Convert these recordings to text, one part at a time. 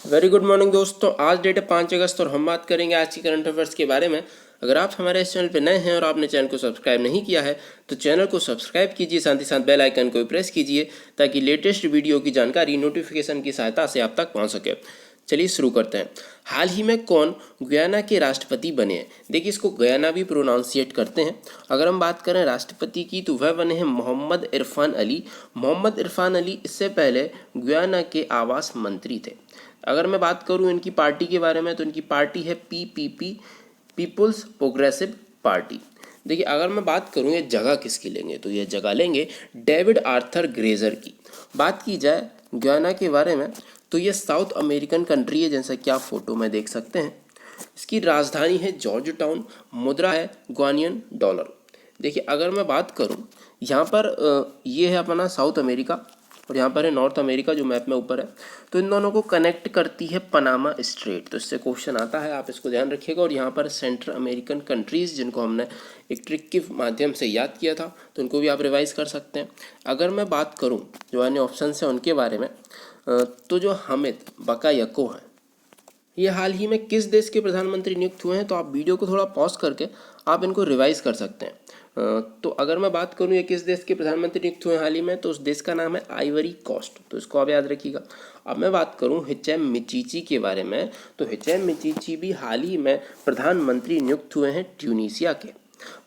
Very good morning दोस्तों। आज date है 5 अगस्त और हम बात करेंगे आज की करंट अफेयर्स के बारे में। अगर आप हमारे इस चैनल पर नए हैं और आपने चैनल को सब्सक्राइब नहीं किया है तो चैनल को सब्सक्राइब कीजिए, साथ ही साथ बेल आइकन को भी प्रेस कीजिए ताकि लेटेस्ट वीडियो की जानकारी नोटिफिकेशन की सहायता से आप तक पहुंच सके। चलिए शुरू करते हैं। हाल ही में कौन गुयाना के राष्ट्रपति बने हैं? देखिए, इसको गुयाना भी प्रोनाउंसिएट करते हैं। अगर हम बात करें राष्ट्रपति की तो वह बने हैं मोहम्मद इरफान अली। मोहम्मद इरफान अली इससे पहले गुयाना के आवास मंत्री थे। अगर मैं बात करूं इनकी पार्टी के बारे में तो इनकी पार्टी है पीपीपी, पीपुल्स प्रोग्रेसिव पार्टी। देखिए, अगर मैं बात करूं ये जगह किसकी लेंगे तो ये जगह लेंगे डेविड आर्थर ग्रेजर की। बात की जाए गुयाना के बारे में तो ये साउथ अमेरिकन कंट्री है, जैसा कि आप फोटो में देख सकते हैं। इसकी राजधानी है जॉर्ज टाउन, मुद्रा है गुयानियन डॉलर। देखिए, अगर मैं बात करूं यहाँ पर ये है अपना साउथ अमेरिका और यहाँ पर है नॉर्थ अमेरिका जो मैप में ऊपर है। तो इन दोनों को कनेक्ट करती है पनामा स्ट्रेट। तो इससे क्वेश्चन आता है, आप इसको ध्यान रखिएगा। और यहाँ पर सेंट्रल अमेरिकन कंट्रीज़ जिनको हमने एक ट्रिक के माध्यम से याद किया था तो उनको भी आप रिवाइज कर सकते हैं। अगर मैं बात करूँ जो अन्य ऑप्शन है उनके बारे में तो जो हामिद बकायको हैं ये हाल ही में किस देश के प्रधानमंत्री नियुक्त हुए हैं? तो आप वीडियो को थोड़ा पॉज करके आप इनको रिवाइज कर सकते हैं। तो अगर मैं बात करूं ये किस देश के प्रधानमंत्री नियुक्त हुए हैं हाल ही में तो उस देश का नाम है आइवरी कोस्ट। तो इसको आप याद रखिएगा। अब मैं बात करूं हिचैम मिचीची के बारे में तो हिचैम मिचीची भी हाल ही में प्रधानमंत्री नियुक्त हुए हैं ट्यूनीसिया के।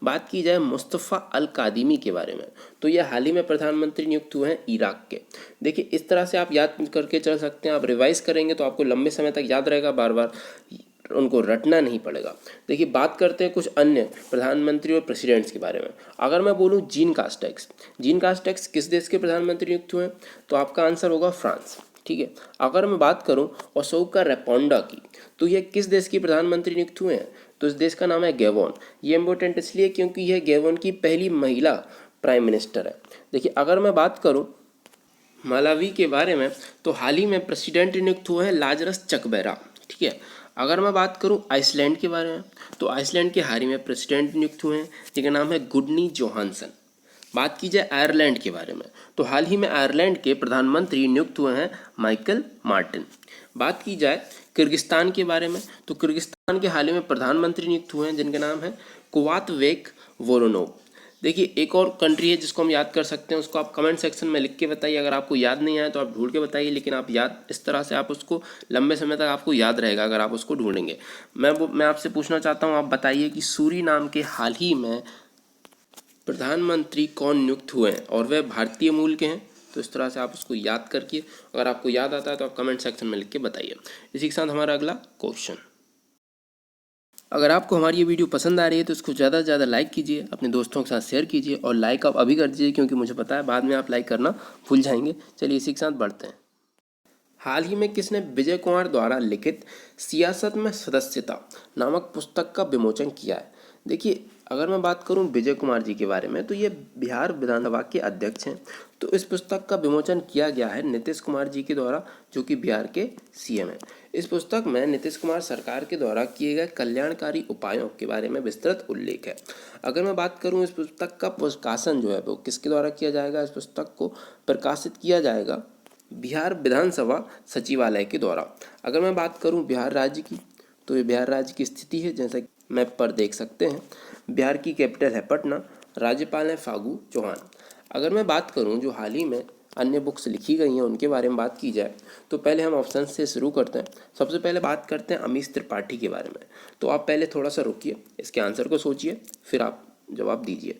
बात की जाए मुस्तफ़ा अल कादिमी के बारे में तो ये हाल ही में प्रधानमंत्री नियुक्त हुए हैं इराक के। देखिए, इस तरह से आप याद करके चल सकते हैं। आप रिवाइज करेंगे तो आपको लंबे समय तक याद रहेगा, बार बार उनको रटना नहीं पड़ेगा। देखिए, बात करते हैं कुछ अन्य प्रधानमंत्री और प्रेसिडेंट्स के बारे में। अगर मैं बोलूँ जीन कास्टेक्स किस देश के प्रधानमंत्री नियुक्त हुए हैं तो आपका आंसर होगा फ्रांस। ठीक है। अगर मैं बात करूं ओसोका रेपोंडा की तो ये किस देश की प्रधानमंत्री नियुक्त हुए हैं तो इस देश का नाम है गैबोन। ये इम्पोर्टेंट इसलिए क्योंकि यह गैबोन की पहली महिला प्राइम मिनिस्टर है। देखिए, अगर मैं बात करूं मालावी के बारे में तो हाल ही में प्रेसिडेंट नियुक्त हुए हैं लाजरस चकबेरा। ठीक है। अगर मैं बात करूं आइसलैंड के बारे में तो आइसलैंड के हाल ही में प्रेसिडेंट नियुक्त हुए हैं जिनका नाम है गुडनी जोहानसन। बात की जाए आयरलैंड के बारे में तो हाल ही में आयरलैंड के प्रधानमंत्री नियुक्त हुए हैं माइकल मार्टिन। बात की जाए किर्गिस्तान के बारे में तो किर्गिस्तान के हाल ही में प्रधानमंत्री नियुक्त हुए हैं जिनका नाम है कुवातवेक वोरोनोव। देखिए, एक और कंट्री है जिसको हम याद कर सकते हैं, उसको आप कमेंट सेक्शन में लिख के बताइए। अगर आपको याद नहीं आया तो आप ढूंढ के बताइए, लेकिन आप याद इस तरह से आप उसको लंबे समय तक आपको याद रहेगा अगर आप उसको ढूंढेंगे। मैं आपसे पूछना चाहता हूँ, आप बताइए कि सूरीनाम के हाल ही में प्रधानमंत्री कौन नियुक्त हुए हैं और वह भारतीय मूल के हैं। तो इस तरह से आप उसको याद करके, अगर आपको याद आता है तो आप कमेंट सेक्शन में लिख के बताइए। इसी के साथ हमारा अगला क्वेश्चन। अगर आपको हमारी ये वीडियो पसंद आ रही है तो इसको ज़्यादा से ज़्यादा लाइक कीजिए, अपने दोस्तों के साथ शेयर कीजिए और लाइक आप अभी कर दीजिए क्योंकि मुझे पता है बाद में आप लाइक करना भूल जाएंगे। चलिए इसी के साथ बढ़ते हैं। हाल ही में किसने विजय कुमार द्वारा लिखित सियासत में सदस्यता नामक पुस्तक का विमोचन किया है? देखिए, अगर मैं बात करूं विजय कुमार जी के बारे में तो ये बिहार विधानसभा के अध्यक्ष हैं। तो इस पुस्तक का विमोचन किया गया है नीतीश कुमार जी के द्वारा, जो कि बिहार के सीएम हैं। इस पुस्तक में नीतीश कुमार सरकार के द्वारा किए गए कल्याणकारी उपायों के बारे में विस्तृत उल्लेख है। अगर मैं बात करूं इस पुस्तक का प्रकाशन जो है वो किसके द्वारा किया जाएगा, इस पुस्तक को प्रकाशित किया जाएगा बिहार विधानसभा सचिवालय के द्वारा। अगर मैं बात करूं बिहार राज्य की तो ये बिहार राज्य की स्थिति है, जैसा मैप पर देख सकते हैं। बिहार की कैपिटल है पटना, राज्यपाल है फागू चौहान। अगर मैं बात करूं जो हाल ही में अन्य बुक्स लिखी गई हैं उनके बारे में बात की जाए तो पहले हम ऑप्शन से शुरू करते हैं। सबसे पहले बात करते हैं अमीश त्रिपाठी के बारे में। तो आप पहले थोड़ा सा रुकिए, इसके आंसर को सोचिए, फिर आप जवाब दीजिए।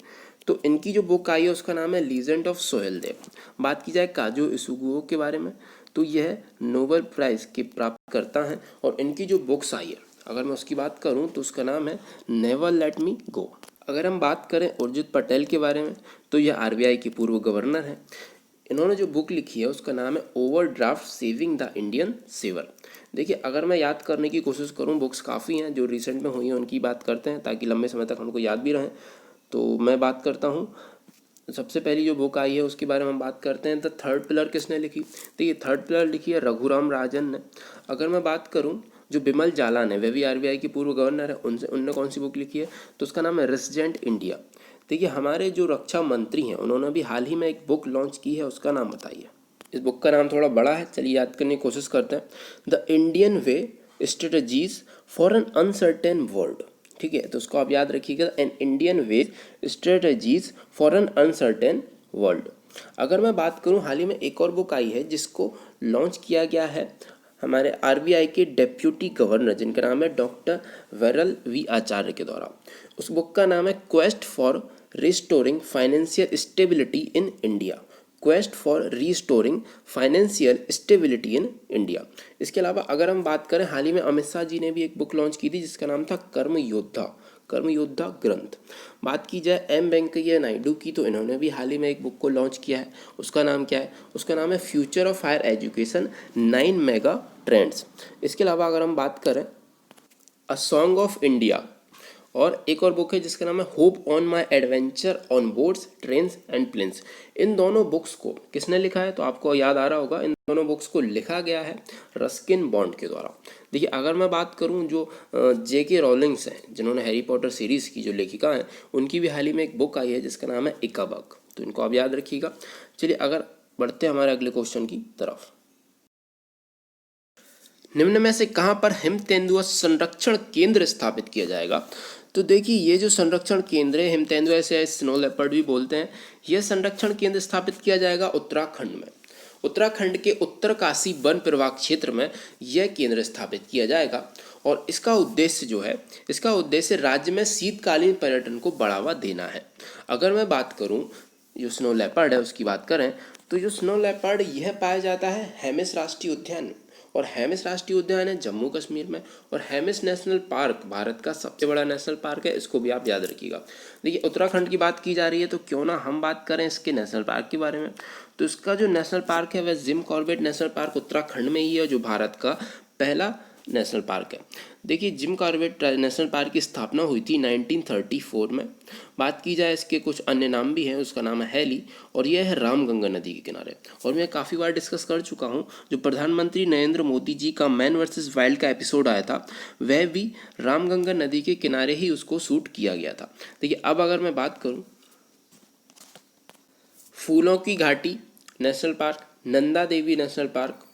तो इनकी जो बुक आई है उसका नाम है लीजेंड ऑफ सोहेलदेव। बात की जाए काजू इसुगुओ के बारे में तो यह नोबेल प्राइज़ के प्राप्तकर्ता हैं और इनकी जो बुक्स आई है अगर मैं उसकी बात करूं तो उसका नाम है नेवर लेट मी गो। अगर हम बात करें उर्जित पटेल के बारे में तो यह आरबीआई के पूर्व गवर्नर हैं। इन्होंने जो बुक लिखी है उसका नाम है overdraft saving the Indian saver. देखिए, अगर मैं याद करने की कोशिश करूं, बुक्स काफ़ी हैं जो रिसेंट में हुई हैं उनकी बात करते हैं ताकि लंबे समय तक हमको याद भी रहें। तो मैं बात करता हूँ, सबसे पहली जो बुक आई है उसके बारे में हम बात करते हैं। द थर्ड पिलर किसने लिखी? तो ये थर्ड पिलर लिखी है रघुराम राजन ने। अगर मैं बात करूं जो बिमल जालान है, वे भी आरबीआई के पूर्व गवर्नर है, उनने कौन सी बुक लिखी है तो उसका नाम है रेसिडेंट इंडिया। देखिए, हमारे जो रक्षा मंत्री हैं उन्होंने भी हाल ही में एक बुक लॉन्च की है, उसका नाम बताइए। इस बुक का नाम थोड़ा बड़ा है, चलिए याद करने की कोशिश करते हैं। The Indian way, strategies for an uncertain world. ठीक है, तो उसको आप याद रखिएगा, an Indian way, strategies for an uncertain world. अगर मैं बात करूं, हाल ही में एक और बुक आई है जिसको लॉन्च किया गया है हमारे आरबीआई के डेप्यूटी गवर्नर, जिनका नाम है डॉक्टर विरल वी आचार्य के द्वारा। उस बुक का नाम है quest for restoring financial stability in India. Quest for restoring financial stability in India. इसके अलावा अगर हम बात करें, हाल ही में अमित शाह जी ने भी एक बुक लॉन्च की थी जिसका नाम था कर्म योद्धा ग्रंथ। बात की जाए एम वेंकैया नायडू की, तो इन्होंने भी हाल ही में एक बुक को लॉन्च किया है। उसका नाम क्या है? उसका नाम है future of higher education 9 mega trends. इसके अलावा अगर हम बात करें अ सॉन्ग ऑफ इंडिया, और एक और बुक है जिसका नाम है hop on my adventure on boats, trains and planes. इन दोनों बुक्स को किसने लिखा है? तो आपको याद आ रहा होगा, इन दोनों बुक्स को लिखा गया है रस्किन बॉन्ड के द्वारा। देखिए, अगर मैं बात करूं जो जेके रॉलिंग्स हैं, जिन्होंने हैरी पॉटर सीरीज़ की जो लेखिका हैं, उनकी भी हाल ही में एक बुक आई है जिसका नाम है इकाबक, तो इनको आप याद रखिएगा। चलिए अगर बढ़ते हैं हमारे अगले क्वेश्चन की तरफ। निम्न में से कहाँ पर हिम तेंदुआ संरक्षण केंद्र स्थापित किया जाएगा? तो देखिए, ये जो संरक्षण केंद्र है, हिम तेंदुआ ऐसे स्नो लेपर्ड भी बोलते हैं, यह संरक्षण केंद्र स्थापित किया जाएगा उत्तराखंड में। उत्तराखंड के उत्तरकाशी वन प्रभाग क्षेत्र में यह केंद्र स्थापित किया जाएगा। और इसका उद्देश्य जो है, इसका उद्देश्य राज्य में शीतकालीन पर्यटन को बढ़ावा देना है। अगर मैं बात करूं जो स्नो लेपर्ड है उसकी बात करें, तो जो स्नो लेपर्ड यह पाया जाता है हेमिस राष्ट्रीय उद्यान में, और हेमिस राष्ट्रीय उद्यान है जम्मू कश्मीर में, और हेमिस नेशनल पार्क भारत का सबसे बड़ा नेशनल पार्क है, इसको भी आप याद रखिएगा। देखिए, उत्तराखंड की बात की जा रही है, तो क्यों ना हम बात करें इसके नेशनल पार्क के बारे में। तो इसका जो नेशनल पार्क है वह Jim Corbett national park Uttarakhand में ही है, जो भारत का पहला नेशनल पार्क है। देखिए, जिम कॉर्बेट नेशनल पार्क की स्थापना हुई थी 1934 में। बात की जाए, इसके कुछ अन्य नाम भी हैं, उसका नाम है हैली, और यह है रामगंगा नदी के किनारे। और मैं काफ़ी बार डिस्कस कर चुका हूँ, जो प्रधानमंत्री नरेंद्र मोदी जी का मैन वर्सेस वाइल्ड का एपिसोड आया था, वह भी रामगंगा नदी के किनारे ही उसको शूट किया गया था। देखिए, अब अगर मैं बात करूँ फूलों की घाटी national park, Nanda Devi national park,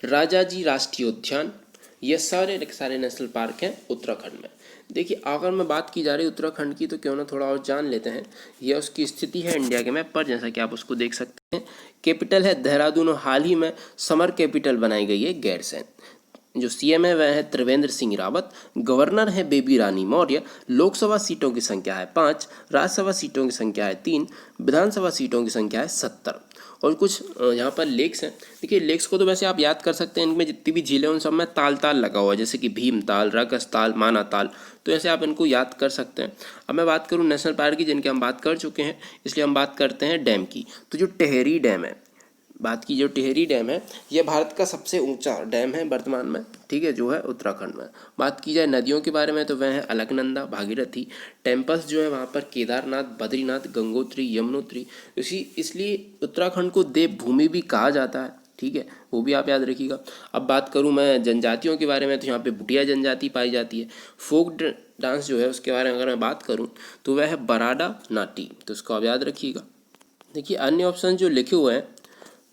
Rajaji राष्ट्रीय उद्यान, ये सारे नेशनल पार्क हैं उत्तराखंड में। देखिए, अगर मैं बात की जा रही है उत्तराखंड की, तो क्यों ना थोड़ा और जान लेते हैं। यह उसकी स्थिति है इंडिया के मैप पर, जैसा कि आप उसको देख सकते हैं। कैपिटल है देहरादून, और हाल ही में समर कैपिटल बनाई गई है गैरसैंण। जो सीएम है वह है त्रिवेंद्र सिंह रावत, गवर्नर है बेबी रानी मौर्य। लोकसभा सीटों की संख्या है 5, राज्यसभा सीटों की संख्या है 3, विधानसभा सीटों की संख्या है 70। और कुछ यहाँ पर लेक्स हैं। देखिए, लेक्स को तो वैसे आप याद कर सकते हैं, इनमें जितनी भी झीलें उन सब में ताल ताल लगा हुआ है, जैसे कि भीम ताल, रकस ताल, माना ताल, तो ऐसे आप इनको याद कर सकते हैं। अब मैं बात करूँ नेशनल पार्क की, जिनकी हम बात कर चुके हैं, इसलिए हम बात करते हैं डैम की। तो जो टिहरी डैम है, बात की जो टिहरी डैम है, यह भारत का सबसे ऊंचा डैम है वर्तमान में, ठीक है, जो है उत्तराखंड में। बात की जाए नदियों के बारे में, तो वह है अलकनंदा, भागीरथी। टेम्पल्स जो है वहाँ पर केदारनाथ, बद्रीनाथ, गंगोत्री, यमुनोत्री। इसलिए उत्तराखंड को देवभूमि भी कहा जाता है, ठीक है, वो भी आप याद रखिएगा। अब बात करूँ मैं जनजातियों के बारे में, तो यहाँ पे भुटिया जनजाति पाई जाती है। फोक डांस जो है उसके बारे में अगर मैं बात करूँ, तो वह है बराडा नाटी, तो उसको आप याद रखिएगा। देखिए, अन्य ऑप्शन जो लिखे हुए हैं,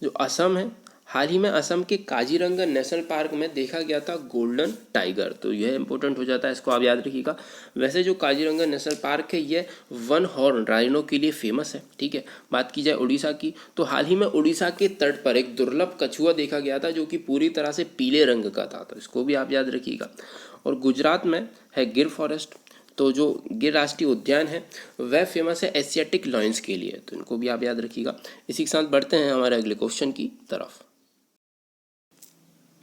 जो असम है, हाल ही में असम के काजीरंगा नेशनल पार्क में देखा गया था गोल्डन टाइगर, तो यह इंपॉर्टेंट हो जाता है, इसको आप याद रखिएगा। वैसे जो काजीरंगा नेशनल पार्क है यह वन हॉर्न राइनो के लिए फेमस है, ठीक है। बात की जाए उड़ीसा की, तो हाल ही में उड़ीसा के तट पर एक दुर्लभ कछुआ देखा गया था जो कि पूरी तरह से पीले रंग का था, तो इसको भी आप याद रखिएगा। और गुजरात में है गिर फॉरेस्ट, तो जो गिर राष्ट्रीय उद्यान है वह फेमस है एशियाटिक लॉयंस के लिए, तो इनको भी आप याद रखिएगा। इसी के साथ बढ़ते हैं हमारे अगले क्वेश्चन की तरफ।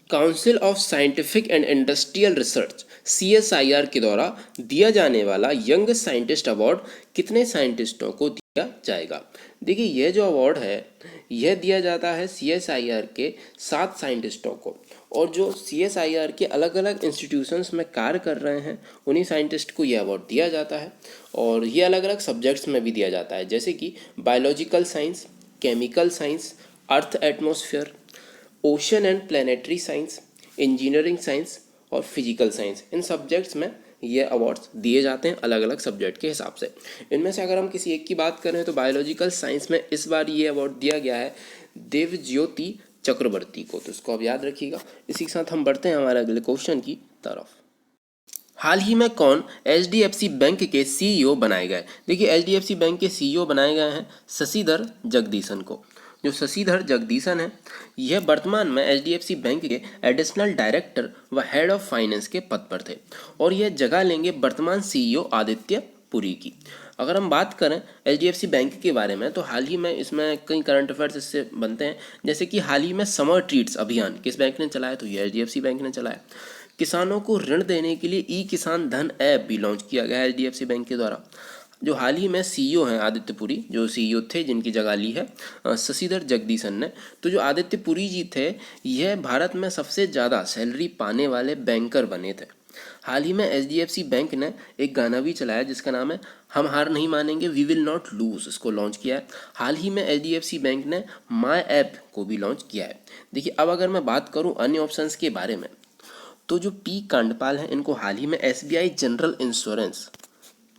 Council of scientific and industrial research CSIR के द्वारा दिया जाने वाला यंग साइंटिस्ट अवार्ड कितने साइंटिस्टों को दिया जाएगा? देखिए, यह जो अवार्ड है यह दिया जाता है CSIR के 7 साइंटिस्टों को, और जो CSIR के अलग अलग इंस्टीट्यूशंस में कार्य कर रहे हैं उन्हीं साइंटिस्ट को यह अवार्ड दिया जाता है। और ये अलग अलग सब्जेक्ट्स में भी दिया जाता है, जैसे कि biological science, chemical science, earth atmosphere, ocean and planetary science, engineering science और फिजिकल साइंस। इन सब्जेक्ट्स में ये अवार्ड्स दिए जाते हैं अलग अलग सब्जेक्ट के हिसाब से। इनमें से अगर हम किसी एक की बात करें, तो बायोलॉजिकल साइंस में इस बार ये अवार्ड दिया गया है देवज्योति चक्रवर्ती को। तो इसको आप याद रखिएगा। इसी के साथ हम बढ़ते हैं हमारे अगले क्वेश्चन की तरफ। हाल ही में कौन HDFC बैंक के CEO बनाए गए? देखिए HDFC बैंक के CEO बनाए गए हैं शशिधर जगदीशन को। जो शशिधर जगदीशन है यह वर्तमान में HDFC बैंक के एडिशनल डायरेक्टर व हेड ऑफ फाइनेंस के पद पर थे और यह जगह लेंगे वर्तमान CEO आदित्य पुरी की। अगर हम बात करें HDFC बैंक के बारे में तो हाल ही में इसमें कई करंट अफेयर्स इससे बनते हैं, जैसे कि हाल ही में समर ट्रीट्स अभियान किस बैंक ने चलाया? तो ये HDFC बैंक ने चलाया। किसानों को ऋण देने के लिए ई-किसान धन ऐप भी लॉन्च किया गया है HDFC बैंक के द्वारा। जो हाल ही में CEO हैं आदित्य पुरी, जो CEO थे जिनकी जगह ली है शशिधर जगदीशन ने। तो जो आदित्य पुरी जी थे यह भारत में सबसे ज़्यादा सैलरी पाने वाले बैंकर बने थे। हाल ही में HDFC बैंक ने एक गाना भी चलाया जिसका नाम है हम हार नहीं मानेंगे, वी विल नॉट लूज, इसको लॉन्च किया है। हाल ही में HDFC बैंक ने माई ऐप को भी लॉन्च किया है। देखिए अब अगर मैं बात करूं अन्य ऑप्शंस के बारे में तो जो P कांडपाल हैं इनको हाल ही में SBI जनरल इंश्योरेंस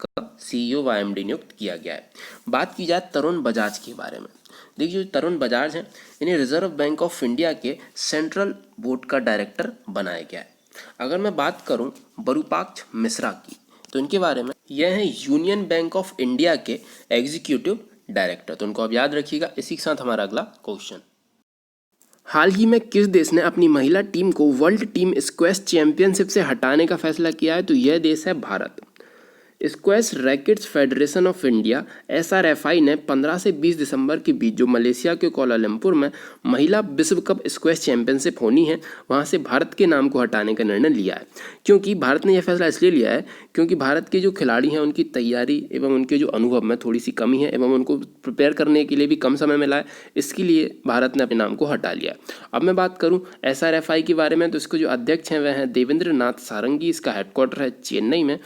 का CEO व MD नियुक्त किया गया है। बात की जाए तरुण बजाज के बारे में, देखिए जो तरुण बजाज हैं इन्हें रिजर्व बैंक ऑफ इंडिया के सेंट्रल बोर्ड का डायरेक्टर बनाया गया है। अगर मैं बात करूं विरूपाक्ष मिश्रा की तो इनके बारे में यह है यूनियन बैंक ऑफ इंडिया के एग्जीक्यूटिव डायरेक्टर। तो उनको आप याद रखिएगा। इसी के साथ हमारा अगला क्वेश्चन, हाल ही में किस देश ने अपनी महिला टीम को वर्ल्ड टीम स्क्वैश चैंपियनशिप से हटाने का फैसला किया है? तो यह देश है Bharat. Squash rackets federation of India SRFI ने 15 से 20 दिसंबर के बीच जो मलेशिया के कोलालमपुर में महिला विश्व कप स्क्वैश चैंपियनशिप होनी है वहां से भारत के नाम को हटाने का निर्णय लिया है। क्योंकि भारत ने यह फैसला इसलिए लिया है क्योंकि भारत के जो खिलाड़ी हैं उनकी तैयारी एवं उनके जो अनुभव में थोड़ी सी कमी है एवं उनको प्रिपेयर करने के लिए भी कम समय मिला है, इसके लिए भारत ने अपने नाम को हटा लिया। अब मैं बात करूँ SRFI के बारे में तो इसके जो अध्यक्ष हैं वह हैं देवेंद्र नाथ सारंगी। इसका हेडक्वार्टर है चेन्नई में।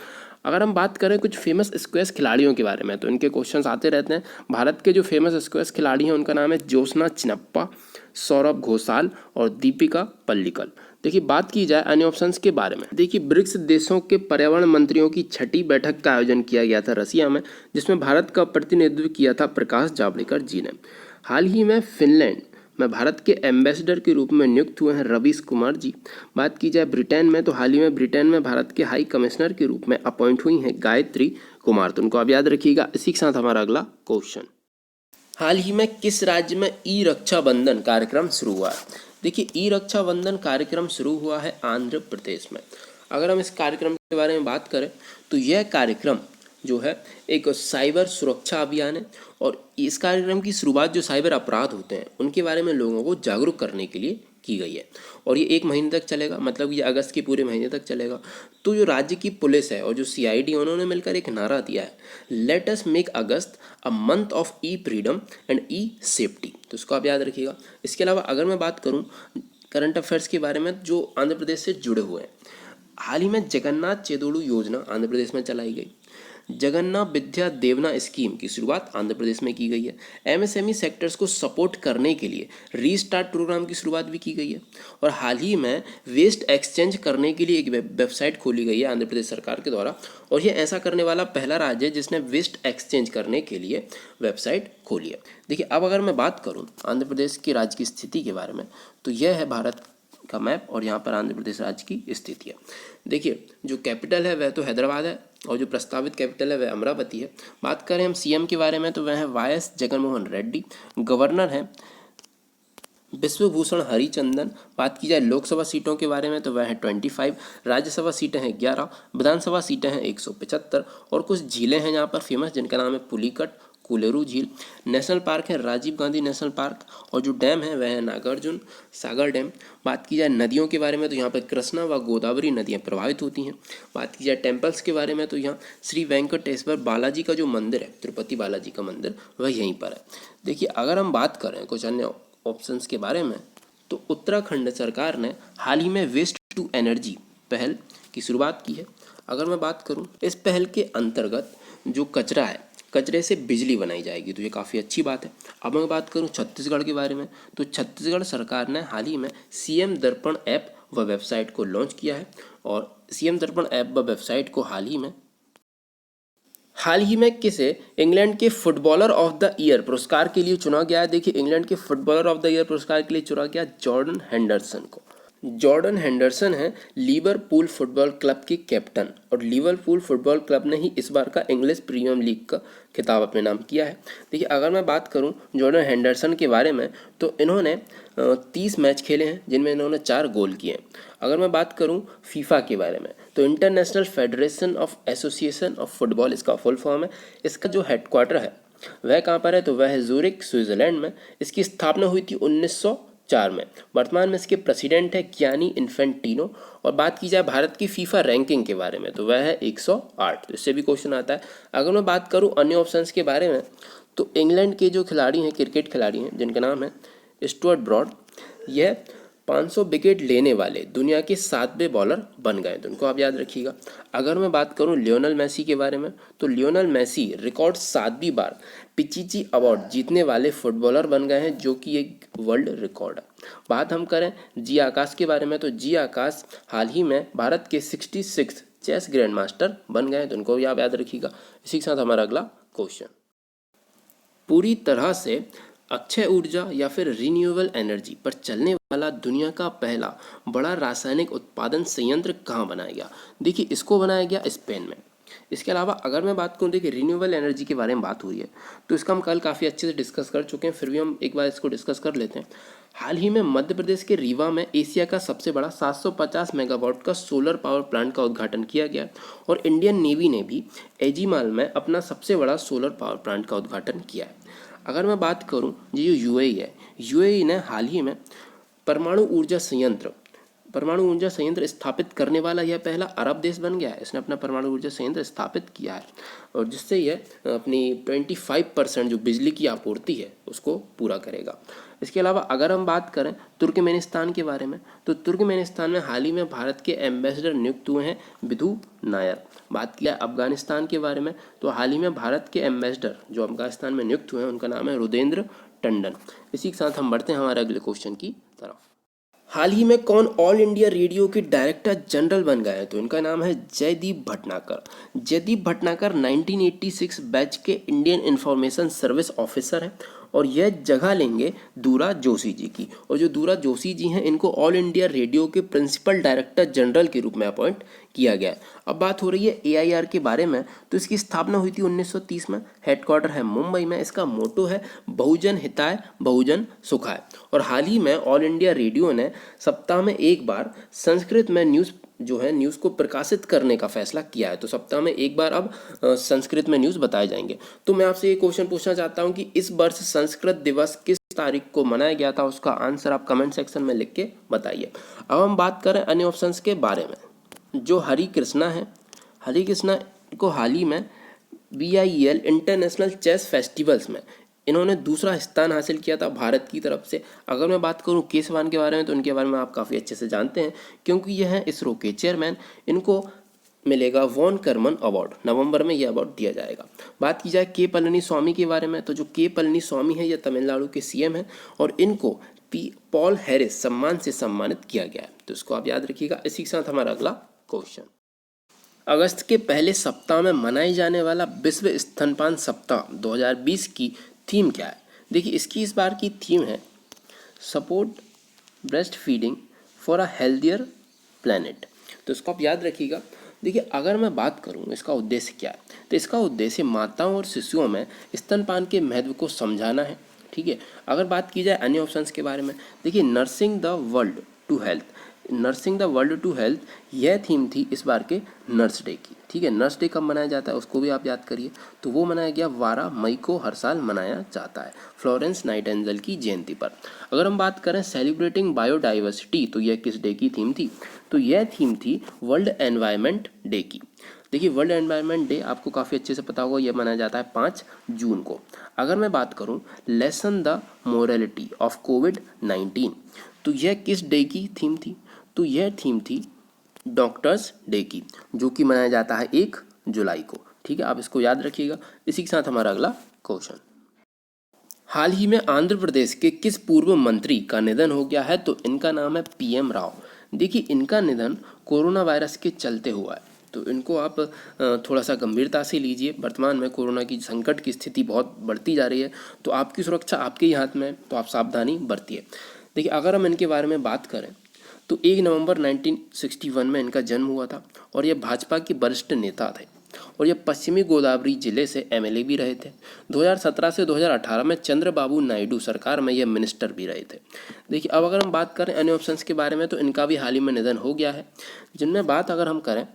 अगर हम बात करें कुछ फेमस स्क्वैश खिलाड़ियों के बारे में तो इनके क्वेश्चंस आते रहते हैं। भारत के जो फेमस स्क्वैश खिलाड़ी हैं उनका नाम है ज्योत्सना चिनप्पा, सौरभ घोषाल और दीपिका पल्लिकल। देखिए बात की जाए अन्य ऑप्शंस के बारे में, देखिए ब्रिक्स देशों के पर्यावरण मंत्रियों की 6ठी बैठक का आयोजन किया गया था रसिया में, जिसमें भारत का प्रतिनिधित्व किया था प्रकाश जावड़ेकर जी ने। हाल ही में फिनलैंड में भारत के एम्बेसडर के रूप में नियुक्त हुए हैं रवीश कुमार जी। बात की जाए ब्रिटेन में तो हाल ही में ब्रिटेन में भारत के हाई कमिश्नर के रूप में अपॉइंट हुई हैं गायत्री कुमार। तो उनको आप याद रखिएगा। इसी के साथ हमारा अगला क्वेश्चन, हाल ही में किस राज्य में ई रक्षाबंधन कार्यक्रम शुरू हुआ है? देखिए ई रक्षाबंधन कार्यक्रम शुरू हुआ है आंध्र प्रदेश में। अगर हम इस कार्यक्रम के बारे में बात करें तो यह कार्यक्रम जो है एक साइबर सुरक्षा अभियान है और इस कार्यक्रम की शुरुआत जो साइबर अपराध होते हैं उनके बारे में लोगों को जागरूक करने के लिए की गई है और ये 1 महीने तक चलेगा, मतलब ये अगस्त के पूरे महीने तक चलेगा। तो जो राज्य की पुलिस है और जो CID उन्होंने मिलकर एक नारा दिया है, let us make August a month of E freedom and E safety. तो इसको आप याद रखिएगा। इसके अलावा अगर मैं बात करूँ करंट अफेयर्स के बारे में जो आंध्र प्रदेश से जुड़े हुए हैं, हाल ही में जगन्नाथ चेदोड़ू योजना आंध्र प्रदेश में चलाई गई। जगन्नाथ विद्या देवना स्कीम की शुरुआत आंध्र प्रदेश में की गई है। MSME सेक्टर्स को सपोर्ट करने के लिए रीस्टार्ट प्रोग्राम की शुरुआत भी की गई है और हाल ही में वेस्ट एक्सचेंज करने के लिए एक वेबसाइट खोली गई है आंध्र प्रदेश सरकार के द्वारा और यह ऐसा करने वाला पहला राज्य है जिसने वेस्ट एक्सचेंज करने के लिए वेबसाइट खोली है। देखिए अब अगर मैं बात करूँ आंध्र प्रदेश की राज्य की स्थिति के बारे में तो यह है भारत का मैप और यहाँ पर आंध्र प्रदेश राज्य की स्थिति है। देखिए जो कैपिटल है वह तो हैदराबाद है और जो प्रस्तावित कैपिटल है वह अमरावती है। बात करें हम CM के बारे में तो वह है YS जगनमोहन रेड्डी। गवर्नर हैं विश्वभूषण हरिचंदन। बात की जाए लोकसभा सीटों के बारे में तो वह है 25, राज्यसभा सीटें हैं 11, विधानसभा सीटें हैं 175 और कुछ झीलें हैं यहाँ पर फेमस जिनका नाम है पुलिकट, कुलेरू झील। नेशनल पार्क है राजीव गांधी नेशनल पार्क और जो डैम है वह है नागार्जुन सागर डैम। बात की जाए नदियों के बारे में तो यहाँ पर कृष्णा व गोदावरी नदियाँ प्रभावित होती हैं। बात की जाए टेम्पल्स के बारे में तो यहाँ श्री वेंकटेश्वर बालाजी का जो मंदिर है, तिरुपति बालाजी का मंदिर, वह यहीं पर है। देखिए अगर हम बात करें कुछ अन्य ऑप्शंस के बारे में तो उत्तराखंड सरकार ने हाल ही में वेस्ट टू एनर्जी पहल की शुरुआत की है। अगर मैं बात करूं इस पहल के अंतर्गत जो कचरा है, कचरे से बिजली बनाई जाएगी, तो ये काफ़ी अच्छी बात है। अब मैं बात करूं छत्तीसगढ़ के बारे में तो छत्तीसगढ़ सरकार ने हाल ही में CM दर्पण ऐप व वेबसाइट को लॉन्च किया है और CM दर्पण ऐप व वेबसाइट को हाल ही में हाल ही में किसे इंग्लैंड के फुटबॉलर ऑफ द ईयर पुरस्कार के लिए चुना गया है? देखिए, इंग्लैंड के फुटबॉलर ऑफ द ईयर पुरस्कार के लिए चुना गया जॉर्डन हेंडरसन को। जॉर्डन हेंडरसन है लिवरपूल फुटबॉल क्लब के कैप्टन, और लिवरपूल फुटबॉल क्लब ने ही इस बार का इंग्लिश प्रीमियर लीग का खिताब अपने नाम किया है। देखिए, अगर मैं बात करूं जॉर्डन हेंडरसन के बारे में, तो इन्होंने 30 मैच खेले हैं जिनमें इन्होंने 4 गोल किए हैं। अगर मैं बात करूं फीफा के बारे में, तो international federation of association of football इसका फुल फॉर्म है। इसका जो हेडक्वार्टर है वह कहाँ पर है? तो वह है ज़ूरिक, स्विट्ज़रलैंड में। इसकी स्थापना हुई थी 1904 में। वर्तमान में इसके प्रेसिडेंट है गियानी इन्फेंटिनो। और बात की जाए भारत की फीफा रैंकिंग के बारे में, तो वह है 108। तो इससे भी क्वेश्चन आता है। अगर मैं बात करूं अन्य ऑप्शंस के बारे में, तो इंग्लैंड के जो खिलाड़ी हैं, क्रिकेट खिलाड़ी हैं, जिनका नाम है स्टुअर्ट ब्रॉड, यह 500 विकेट लेने वाले दुनिया के 7वें बॉलर बन गए, तो उनको आप याद रखिएगा। अगर मैं बात करूं लियोनेल मेसी के बारे में, तो लियोनेल मेसी रिकॉर्ड 7वीं बार पिचिची अवार्ड जीतने वाले फुटबॉलर बन गए हैं, जो कि एक वर्ल्ड रिकॉर्ड है। बात हम करें जी आकाश के बारे में, तो जी आकाश हाल ही में भारत के 66 चेस ग्रैंड मास्टर बन गए हैं, तो उनको आप याद रखिएगा। इसी के साथ हमारा अगला क्वेश्चन, पूरी तरह से अक्षय ऊर्जा या फिर रिन्यूएबल एनर्जी पर चलने वाला दुनिया का पहला बड़ा रासायनिक उत्पादन संयंत्र कहाँ बनाया गया? देखिए, इसको बनाया गया स्पेन में। इसके अलावा अगर मैं बात करूँ, देखिए रिन्यूएबल एनर्जी के बारे में बात हुई है, तो इसका हम कल काफ़ी अच्छे से डिस्कस कर चुके हैं, फिर भी हम एक बार इसको डिस्कस कर लेते हैं। हाल ही में मध्य प्रदेश के रीवा में एशिया का सबसे बड़ा 750 मेगावाट का सोलर पावर प्लांट का उद्घाटन किया गया, और इंडियन नेवी ने भी एजीमाल में अपना सबसे बड़ा सोलर पावर प्लांट का उद्घाटन किया है। अगर मैं बात करूं, ये जो यूएई है, यूएई ने हाल ही में परमाणु ऊर्जा संयंत्र स्थापित करने वाला यह पहला अरब देश बन गया है। इसने अपना परमाणु ऊर्जा संयंत्र स्थापित किया है, और जिससे यह अपनी 25% जो बिजली की आपूर्ति है उसको पूरा करेगा। इसके अलावा अगर हम बात करें तुर्कमेनिस्तान के बारे में, तो तुर्कमेनिस्तान में हाल ही में भारत के एम्बेसडर नियुक्त हुए हैं विधु नायर। बात किया अफगानिस्तान के बारे में, तो हाल ही में भारत के एम्बेसडर जो अफगानिस्तान में नियुक्त हुए हैं उनका नाम है रुदेंद्र टंडन। इसी के साथ हम बढ़ते हैं हमारे अगले क्वेश्चन की तरफ। हाल ही में कौन ऑल इंडिया रेडियो के डायरेक्टर जनरल बन गए हैं? तो इनका नाम है जयदीप भटनागर। जयदीप भटनागर 1986 बैच के इंडियन इंफॉर्मेशन सर्विस ऑफिसर हैं, और यह जगह लेंगे दूरा जोशी जी की। और जो दूरा जोशी जी हैं, इनको ऑल इंडिया रेडियो के प्रिंसिपल डायरेक्टर जनरल के रूप में अपॉइंट किया गया है। अब बात हो रही है एआईआर के बारे में, तो इसकी स्थापना हुई थी 1930 में। हेडक्वार्टर है मुंबई में। इसका मोटो है बहुजन हिताय बहुजन सुखाय। और हाल ही में ऑल इंडिया रेडियो ने सप्ताह में एक बार संस्कृत में न्यूज़ को प्रकाशित करने का फैसला किया है। तो सप्ताह में एक बार अब संस्कृत में न्यूज़ बताए जाएंगे। तो मैं आपसे ये क्वेश्चन पूछना चाहता हूँ कि इस वर्ष संस्कृत दिवस किस तारीख को मनाया गया था? उसका आंसर आप कमेंट सेक्शन में लिख के बताइए। अब हम बात करें अन्य ऑप्शंस के बारे में। जो हरि कृष्णा है, हरि कृष्णा को हाल ही में BIEL इंटरनेशनल चेस फेस्टिवल्स में इन्होंने दूसरा स्थान हासिल किया था भारत की तरफ से। अगर मैं बात करूं केसवान के बारे में, तो उनके बारे में आप काफ़ी अच्छे से जानते हैं, क्योंकि यह हैं इसरो के चेयरमैन। इनको मिलेगा वॉन करमन अवार्ड, नवंबर में यह अवार्ड दिया जाएगा। बात की जाए के पलनी स्वामी के बारे में, तो जो के पलनी स्वामी है, यह तमिलनाडु के CM हैं, और इनको पॉल हैरिस सम्मान से सम्मानित किया गया है। तो इसको आप याद रखिएगा। इसी के साथ हमारा अगला क्वेश्चन, अगस्त के पहले सप्ताह में मनाई जाने वाला विश्व स्तनपान सप्ताह 2020 की थीम क्या है? देखिए, इसकी इस बार की थीम है support breast feeding for a healthier planet. तो इसको आप याद रखिएगा। देखिए, अगर मैं बात करूं इसका उद्देश्य क्या है, तो इसका उद्देश्य माताओं और शिशुओं में स्तनपान के महत्व को समझाना है। ठीक है। अगर बात की जाए अन्य ऑप्शंस के बारे में, देखिए nursing the world to health, यह थीम थी इस बार के नर्स डे की। ठीक है, नर्स डे कब मनाया जाता है उसको भी आप याद करिए। तो वो मनाया गया 12 मई को हर साल मनाया जाता है, फ्लोरेंस नाइटिंगेल की जयंती पर। अगर हम बात करें सेलिब्रेटिंग बायोडाइवर्सिटी, तो यह किस डे की थीम थी? तो यह थीम थी वर्ल्ड एनवायरनमेंट डे की। देखिए, वर्ल्ड एनवायरनमेंट डे आपको काफ़ी अच्छे से पता होगा, यह मनाया जाता है 5 जून को। अगर मैं बात करूं लेसन द मोरालिटी ऑफ कोविड-19, तो यह किस डे की थीम थी? तो यह थीम थी डॉक्टर्स डे की, जो कि मनाया जाता है 1 जुलाई को। ठीक है, आप इसको याद रखिएगा। इसी के साथ हमारा अगला क्वेश्चन, हाल ही में आंध्र प्रदेश के किस पूर्व मंत्री का निधन हो गया है? तो इनका नाम है PM राव। देखिए, इनका निधन कोरोना वायरस के चलते हुआ है। तो इनको आप थोड़ा सा गंभीरता से लीजिए। वर्तमान में कोरोना की संकट की स्थिति बहुत बढ़ती जा रही है, तो आपकी सुरक्षा आपके ही हाथ में है, तो आप सावधानी बरतिए। देखिए, अगर हम इनके बारे में बात करें तो 1 नवंबर 1961 में इनका जन्म हुआ था और ये भाजपा के वरिष्ठ नेता थे और ये पश्चिमी गोदावरी जिले से एमएलए भी रहे थे। 2017 से 2018 में चंद्रबाबू नायडू सरकार में ये मिनिस्टर भी रहे थे। देखिए, अब अगर हम बात करें अन्य ऑप्शंस के बारे में तो इनका भी हाल ही में निधन हो गया है, जिनमें बात अगर हम करें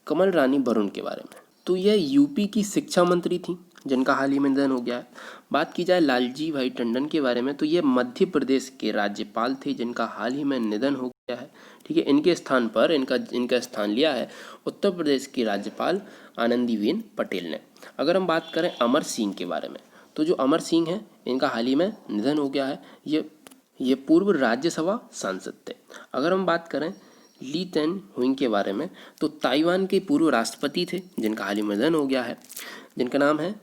कमल रानी वरुण के बारे में तो यह यूपी की शिक्षा मंत्री थी जिनका हाल ही में निधन हो गया है। बात की जाए लालजी भाई टंडन के बारे में तो ये मध्य प्रदेश के राज्यपाल थे जिनका हाल ही में निधन हो गया है। ठीक है, इनके स्थान पर इनका स्थान लिया है उत्तर प्रदेश की राज्यपाल आनंदीबेन पटेल ने। अगर हम बात करें अमर सिंह के बारे में तो जो अमर सिंह है इनका हाल ही में निधन हो गया है। ये पूर्व राज्यसभा सांसद थे। अगर हम बात करें ली तेन हुइंग के बारे में तो ताइवान के पूर्व राष्ट्रपति थे जिनका हाल ही में निधन हो गया है, जिनका नाम है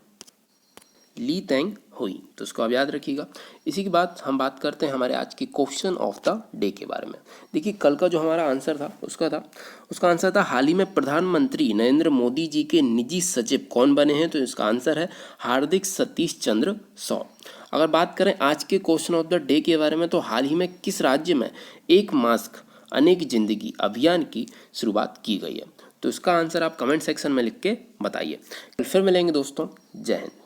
ली तेंग हुई, तो उसको आप याद रखिएगा। इसी की बात हम बात करते हैं हमारे आज के क्वेश्चन ऑफ द डे के बारे में। देखिए, कल का जो हमारा आंसर था उसका आंसर था हाल ही में प्रधानमंत्री नरेंद्र मोदी जी के निजी सचिव कौन बने हैं, तो इसका आंसर है हार्दिक सतीश चंद्र सौ। अगर बात करें आज के क्वेश्चन ऑफ द डे के बारे में तो हाल ही में किस राज्य में एक मास्क अनेक जिंदगी अभियान की शुरुआत की गई है, तो इसका आंसर आप कमेंट सेक्शन में लिख के बताइए। फिर मिलेंगे दोस्तों, जय हिंद।